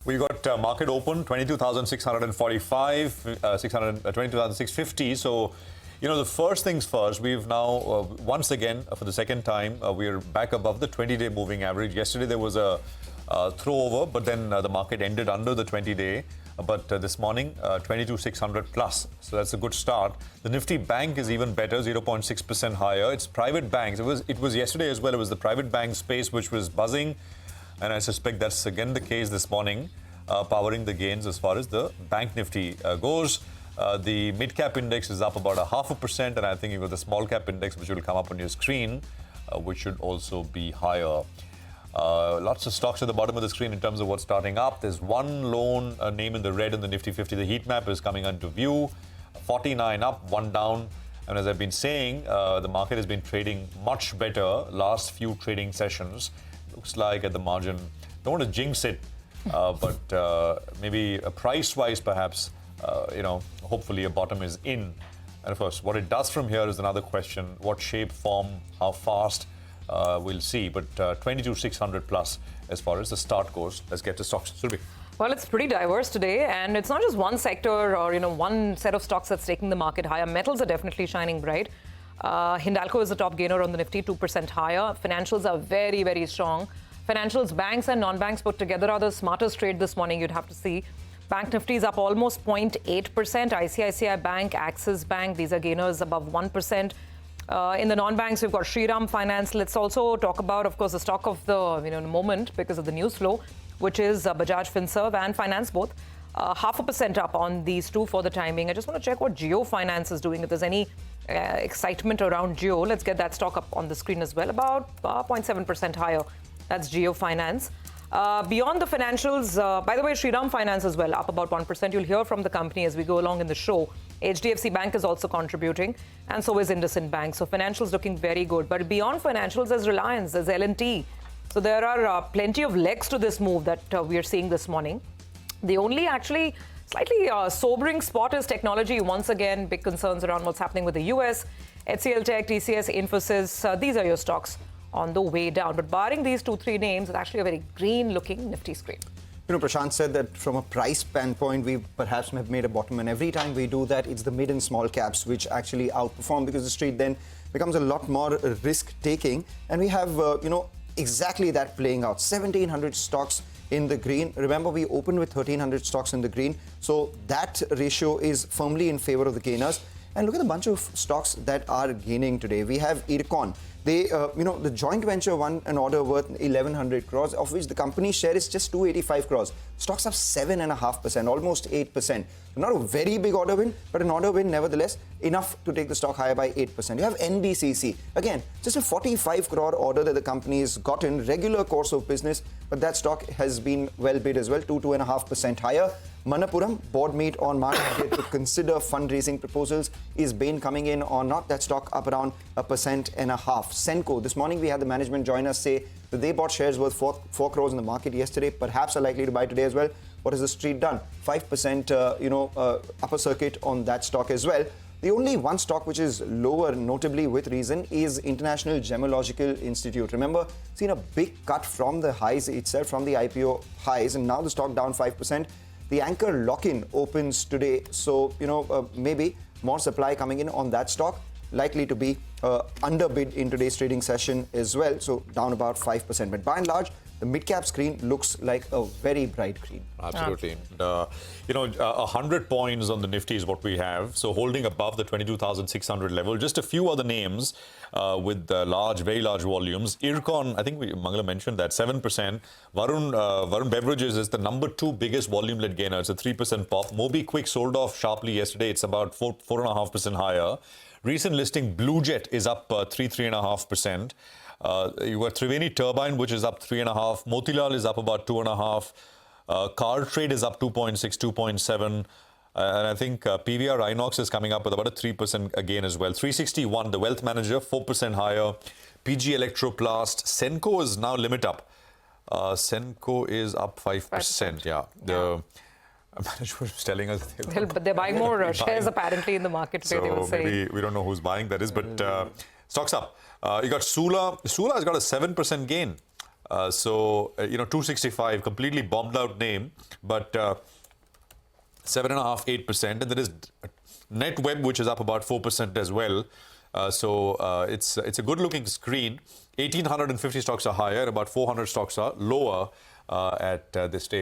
We got market open 22,645, 22,650. So, the first things first, we've now, once again, for the second time, we're back above the 20-day moving average. Yesterday, there was a throwover, but then the market ended under the 20-day. But this morning, 22,600 plus. So that's a good start. The Nifty Bank is even better, 0.6% higher. It's private banks. It was yesterday as well. It was the private bank space which was buzzing. And I suspect that's again the case this morning, powering the gains as far as the Bank Nifty goes. The mid-cap index is up about 0.5%, and I think you've got the small-cap index, which will come up on your screen, which should also be higher. Lots of stocks at the bottom of the screen in terms of what's starting up. There's one lone name in the red in the Nifty 50. The heat map is coming into view. 49 up, 1 down. And as I've been saying, the market has been trading much better last few trading sessions. Looks like at the margin, don't want to jinx it, but maybe price-wise perhaps, hopefully a bottom is in. And of course, what it does from here is another question. What shape, form, how fast, we'll see. But 22,600 plus as far as the start goes. Let's get to stocks. Surabhi. Well, it's pretty diverse today, and it's not just one sector or, one set of stocks that's taking the market higher. Metals are definitely shining bright. Hindalco is the top gainer on the Nifty, 2% higher. Financials are very, very strong. Financials, banks and non-banks put together are the smartest trade this morning, you'd have to see. Bank Nifty is up almost 0.8%. ICICI Bank, Axis Bank, these are gainers above 1%. In the non-banks, we've got Shriram Finance. Let's also talk about, of course, the stock of the moment because of the news flow, which is Bajaj Finserv and Finance both. 0.5% up on these two for the timing. I just want to check what Jio Finance is doing. If there's any excitement around Jio, let's get that stock up on the screen as well. About 0.7% higher. That's Jio Finance. Beyond the financials, by the way, Shriram Finance as well, up about 1%. You'll hear from the company as we go along in the show. HDFC Bank is also contributing, and so is Indices Bank. So financials looking very good. But beyond financials, there's Reliance, there's L&T. So there are plenty of legs to this move that we are seeing this morning. The only actually slightly sobering spot is technology. Once again, big concerns around what's happening with the US. HCL Tech, TCS, Infosys, these are your stocks on the way down. But barring these 2-3 names, it's actually a very green-looking Nifty screen. Prashant said that from a price standpoint, we perhaps have made a bottom. And every time we do that, it's the mid and small caps which actually outperform because the street then becomes a lot more risk-taking. And we have, exactly that playing out. 1,700 stocks in the green. Remember, we opened with 1,300 stocks in the green. So that ratio is firmly in favor of the gainers. And look at the bunch of stocks that are gaining today. We have Ircon. They, the joint venture won an order worth 1,100 crores, of which the company's share is just 285 crores. Stocks up 7.5%, almost 8%. Not a very big order win, but an order win nevertheless, enough to take the stock higher by 8%. You have NBCC. Again, just a 45 crore order that the company has gotten, regular course of business, but that stock has been well bid as well, 2.5% higher. Manappuram, board meet on March to consider fundraising proposals. Is Bain coming in or not? That stock up around 1.5%. Senco, this morning we had the management join us say that they bought shares worth 4 crores in the market yesterday, perhaps are likely to buy today as well. What has the street done? 5% upper circuit on that stock as well. The only one stock which is lower, notably with reason, is International Gemological Institute. Remember, seen a big cut from the highs itself, from the IPO highs, and now the stock down 5%. The anchor lock-in opens today, so maybe more supply coming in on that stock, likely to be underbid in today's trading session as well, so down about 5%. But by and large, the mid-cap screen looks like a very bright green. Absolutely. 100 points on the Nifty is what we have. So holding above the 22,600 level. Just a few other names with very large volumes. Ircon, I think Mangala mentioned that, 7%. Varun Beverages is the number 2 biggest volume-led gainer. It's a 3% pop. MobiKwik sold off sharply yesterday. It's about 4.5% higher. Recent listing Bluejet is up 3.5%. You got Triveni Turbine, which is up 3.5%. Motilal is up about 2.5%. Car Trade is up 2.6%, 2.7%. And I think PVR Inox is coming up with about a 3% again as well. 361, the wealth manager, 4% higher. PG Electroplast. Senco is now limit up. Senco is up 5%. Yeah. The manager was telling us. But they're buying more shares apparently in the market today, they were saying. Maybe we don't know who's buying that is, but stocks up. You got Sula. Sula has got a 7% gain. 265, completely bombed out name, but 7.5%, 8%. And there is NetWeb, which is up about 4% as well. It's a good-looking screen. 1,850 stocks are higher, about 400 stocks are lower at this stage.